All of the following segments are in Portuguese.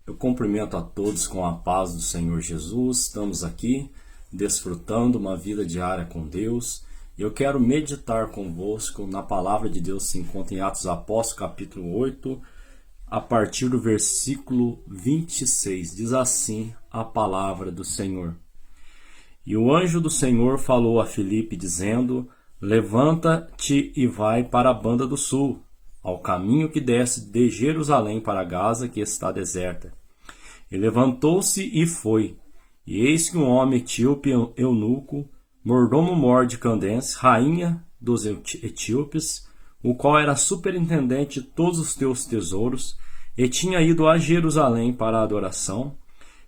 Eu cumprimento a todos com a paz do Senhor Jesus. Estamos aqui desfrutando uma vida diária com Deus. Eu quero meditar convosco na palavra de Deus que se encontra em Atos Apóstolos, capítulo 8, a partir do versículo 26. Diz assim a palavra do Senhor. E o anjo do Senhor falou a Filipe, dizendo: Levanta-te e vai para a banda do sul, ao caminho que desce de Jerusalém para Gaza, que está deserta. E levantou-se e foi. E eis que um homem etíope, eunuco, mordomo-mor de Candace, rainha dos etíopes, o qual era superintendente de todos os teus tesouros, e tinha ido a Jerusalém para a adoração,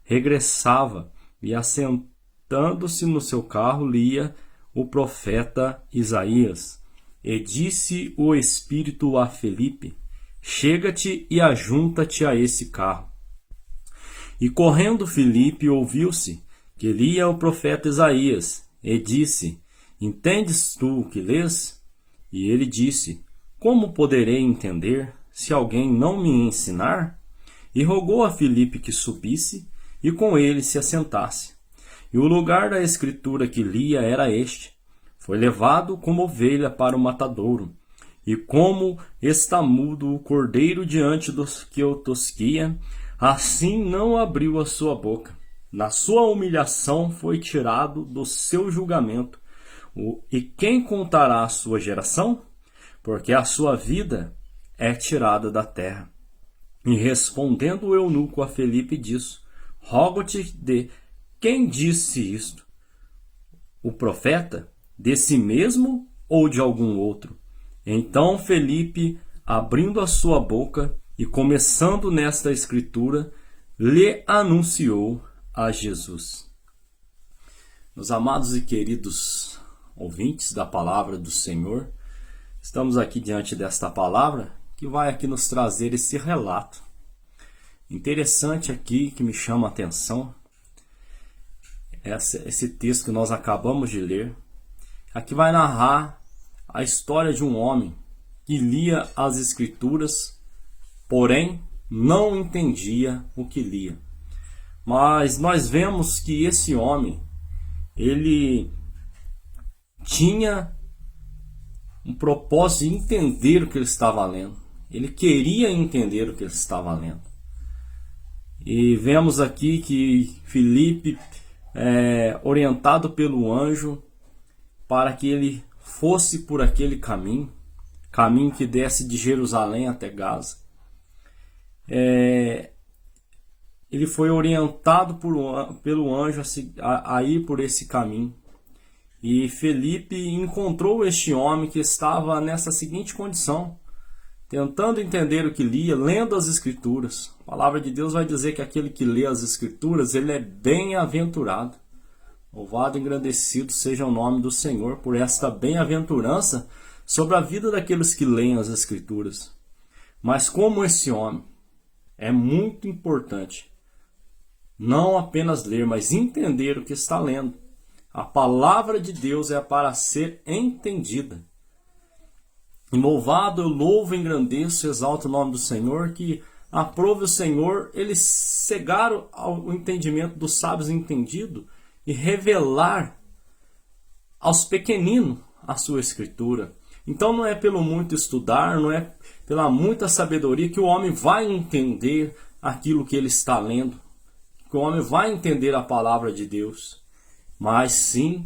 regressava e, assentando-se no seu carro, lia o profeta Isaías. E disse o Espírito a Filipe: Chega-te e ajunta-te a esse carro. E correndo Filipe ouviu-se que lia o profeta Isaías, e disse: Entendes tu o que lês? E ele disse: Como poderei entender, se alguém não me ensinar? E rogou a Filipe que subisse, e com ele se assentasse. E o lugar da escritura que lia era este: Foi levado como ovelha para o matadouro, e como está mudo o cordeiro diante dos que o tosquia, assim não abriu a sua boca. Na sua humilhação foi tirado do seu julgamento. E quem contará a sua geração? Porque a sua vida é tirada da terra. E respondendo o eunuco a Filipe disse: Rogo-te de quem disse isto? O profeta? De si mesmo ou de algum outro? Então Filipe, abrindo a sua boca e começando nesta escritura, lhe anunciou a Jesus. Meus amados e queridos ouvintes da palavra do Senhor, estamos aqui diante desta palavra que vai aqui nos trazer esse relato interessante aqui que me chama a atenção. Esse texto que nós acabamos de ler aqui vai narrar a história de um homem que lia as escrituras, porém não entendia o que lia. Mas nós vemos que esse homem, ele tinha um propósito de entender o que ele estava lendo. Ele queria entender o que ele estava lendo. E vemos aqui que Filipe, orientado pelo anjo, para que ele fosse por aquele caminho que desce de Jerusalém até Gaza. Ele foi orientado pelo anjo a ir por esse caminho. E Filipe encontrou este homem que estava nessa seguinte condição, tentando entender o que lia, lendo as escrituras. A palavra de Deus vai dizer que aquele que lê as escrituras, ele é bem-aventurado. Louvado e engrandecido seja o nome do Senhor por esta bem-aventurança sobre a vida daqueles que leem as Escrituras. Mas como esse homem, é muito importante não apenas ler, mas entender o que está lendo. A palavra de Deus é para ser entendida. E louvado, eu louvo, engrandeço, exalto o nome do Senhor, que aprove o Senhor ele cegar o entendimento dos sábios entendido e revelar aos pequeninos a sua escritura. Então não é pelo muito estudar, não é pela muita sabedoria que o homem vai entender aquilo que ele está lendo, que o homem vai entender a palavra de Deus, mas sim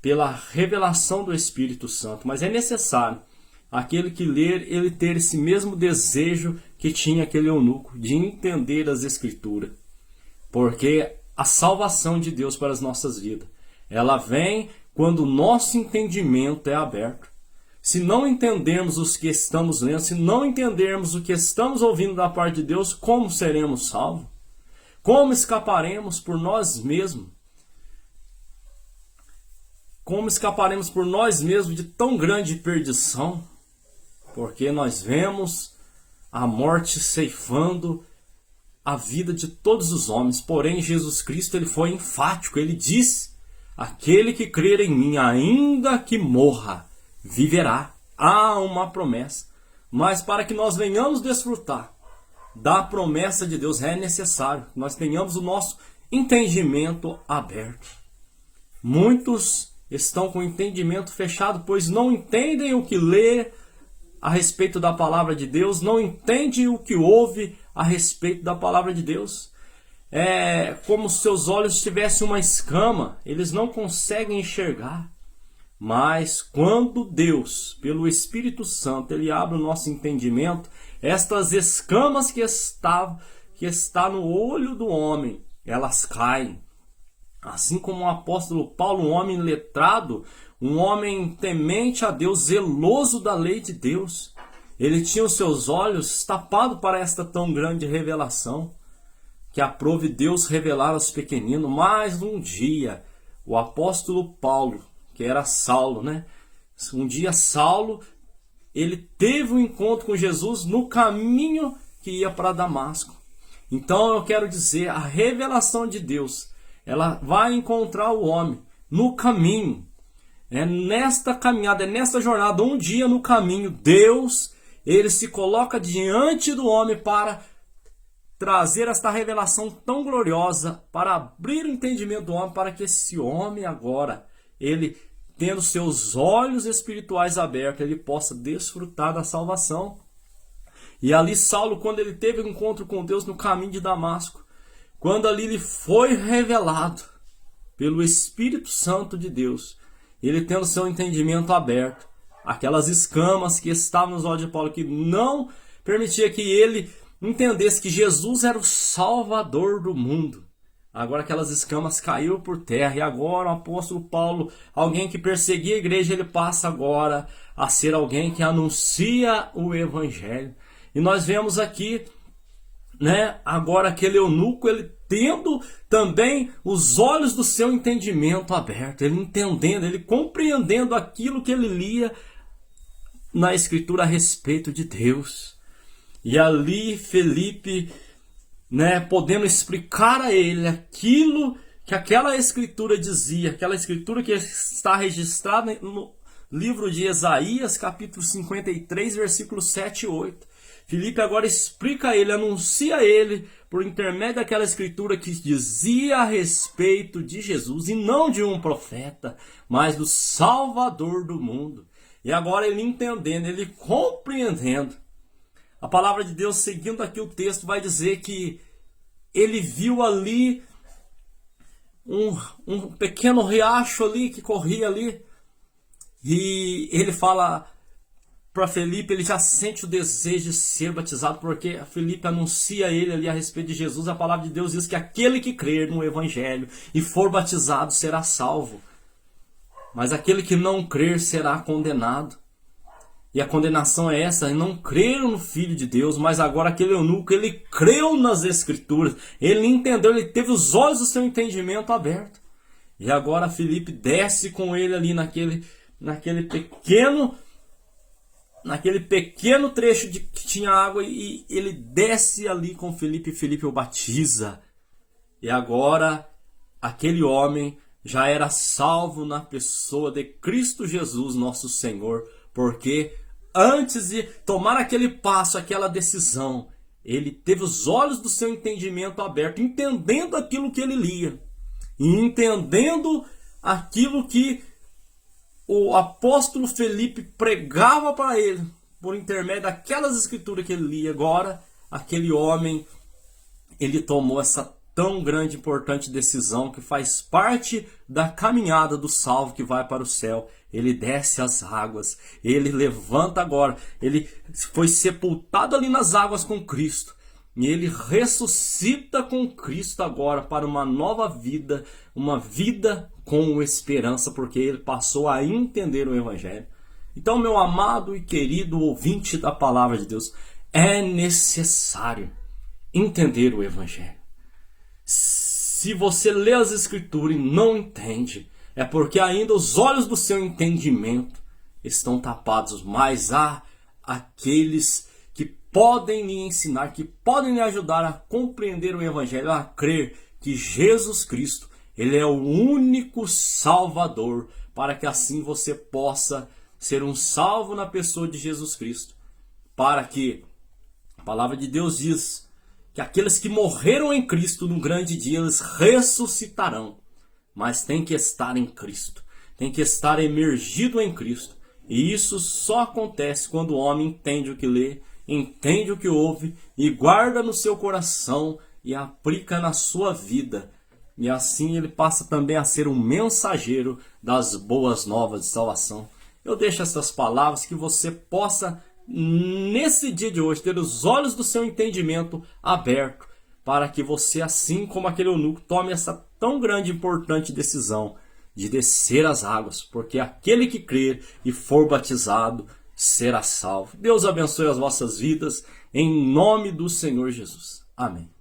pela revelação do Espírito Santo. Mas é necessário aquele que ler, ele ter esse mesmo desejo que tinha aquele eunuco, de entender as escrituras, porque a salvação de Deus para as nossas vidas, ela vem quando o nosso entendimento é aberto. Se não entendermos os que estamos lendo, se não entendermos o que estamos ouvindo da parte de Deus, como seremos salvos? Como escaparemos por nós mesmos? Como escaparemos por nós mesmos de tão grande perdição? Porque nós vemos a morte ceifando a vida de todos os homens. Porém, Jesus Cristo, ele foi enfático. Ele disse: aquele que crer em mim, ainda que morra, viverá. Há uma promessa. Mas para que nós venhamos desfrutar da promessa de Deus. É necessário que nós tenhamos o nosso entendimento aberto. Muitos estão com o entendimento fechado, pois não entendem o que lê a respeito da palavra de Deus, não entendem o que ouve a respeito da palavra de Deus. É como se seus olhos tivessem uma escama, eles não conseguem enxergar. Mas quando Deus, pelo Espírito Santo, Ele abre o nosso entendimento, estas escamas que está no olho do homem, elas caem. Assim como o apóstolo Paulo, um homem letrado, um homem temente a Deus, zeloso da lei de Deus, ele tinha os seus olhos tapados para esta tão grande revelação, que aprove Deus revelar aos pequeninos. Mas um dia, o apóstolo Paulo, que era Saulo, um dia Saulo, ele teve um encontro com Jesus no caminho que ia para Damasco. Então eu quero dizer, a revelação de Deus, ela vai encontrar o homem no caminho. É nesta caminhada, é nesta jornada, um dia no caminho, Deus, Ele se coloca diante do homem para trazer esta revelação tão gloriosa, para abrir o entendimento do homem, para que esse homem agora, ele tendo seus olhos espirituais abertos, ele possa desfrutar da salvação. E ali Saulo, quando ele teve um encontro com Deus no caminho de Damasco, quando ali lhe foi revelado pelo Espírito Santo de Deus, ele tendo seu entendimento aberto, aquelas escamas que estavam nos olhos de Paulo, que não permitia que ele entendesse que Jesus era o Salvador do mundo. Agora aquelas escamas caíram por terra, e agora o apóstolo Paulo, alguém que perseguia a igreja, ele passa agora a ser alguém que anuncia o Evangelho. E nós vemos aqui, agora aquele eunuco, ele tendo também os olhos do seu entendimento aberto, ele entendendo, ele compreendendo aquilo que ele lia na Escritura a respeito de Deus. E ali Felipe, podendo explicar a ele aquilo que aquela Escritura dizia, aquela Escritura que está registrada no livro de Isaías, capítulo 53, versículos 7 e 8. Felipe agora explica a ele, anuncia a ele, por intermédio daquela Escritura que dizia a respeito de Jesus, e não de um profeta, mas do Salvador do mundo. E agora ele entendendo, ele compreendendo. A palavra de Deus, seguindo aqui o texto, vai dizer que ele viu ali um pequeno riacho ali, que corria ali. E ele fala para Felipe, ele já sente o desejo de ser batizado, porque Felipe anuncia a ele ali a respeito de Jesus. A palavra de Deus diz que aquele que crer no Evangelho e for batizado será salvo. Mas aquele que não crer será condenado. E a condenação é essa, não creram no Filho de Deus. Mas agora aquele eunuco, ele creu nas Escrituras, ele entendeu, ele teve os olhos do seu entendimento aberto. E agora Felipe desce com ele ali naquele pequeno trecho que tinha água, e ele desce ali com Felipe, e Felipe o batiza. E agora aquele homem já era salvo na pessoa de Cristo Jesus, nosso Senhor, porque antes de tomar aquele passo, aquela decisão, ele teve os olhos do seu entendimento aberto, entendendo aquilo que ele lia, e entendendo aquilo que o apóstolo Felipe pregava para ele, por intermédio daquelas escrituras que ele lia. Agora, aquele homem, ele tomou essa tão grande e importante decisão, que faz parte da caminhada do salvo que vai para o céu. Ele desce as águas, ele levanta agora, ele foi sepultado ali nas águas com Cristo, e ele ressuscita com Cristo agora para uma nova vida, uma vida com esperança, porque ele passou a entender o Evangelho. Então, meu amado e querido ouvinte da palavra de Deus, é necessário entender o Evangelho. Se você lê as Escrituras e não entende, é porque ainda os olhos do seu entendimento estão tapados. Mas há aqueles que podem lhe ensinar, que podem lhe ajudar a compreender o Evangelho, a crer que Jesus Cristo, Ele é o único Salvador, para que assim você possa ser um salvo na pessoa de Jesus Cristo. Para que, a palavra de Deus diz que aqueles que morreram em Cristo no grande dia, eles ressuscitarão. Mas tem que estar em Cristo, tem que estar emergido em Cristo. E isso só acontece quando o homem entende o que lê, entende o que ouve e guarda no seu coração e aplica na sua vida. E assim ele passa também a ser um mensageiro das boas novas de salvação. Eu deixo essas palavras que você possa, nesse dia de hoje, ter os olhos do seu entendimento abertos, para que você, assim como aquele eunuco, tome essa tão grande e importante decisão de descer as águas, porque aquele que crer e for batizado será salvo. Deus abençoe as vossas vidas, em nome do Senhor Jesus. Amém.